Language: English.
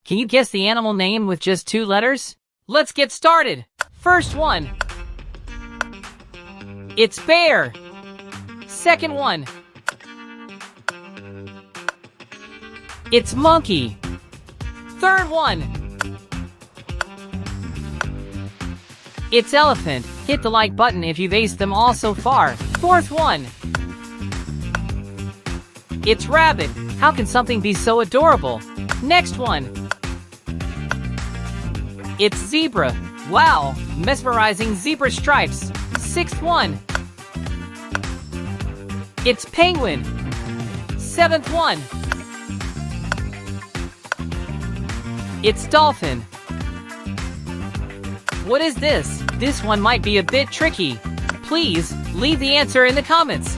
Can you guess the animal name with just 2 letters? Let's get started. First one. It's bear. Second one. It's monkey. Third one. It's elephant. Hit the like button if you've aced them all so far. Fourth one. It's rabbit. How can something be so adorable? Next one. It's zebra. Wow, mesmerizing zebra stripes. Sixth one. It's penguin. Seventh one. It's dolphin. What is this? This one might be a bit tricky. Please, leave the answer in the comments.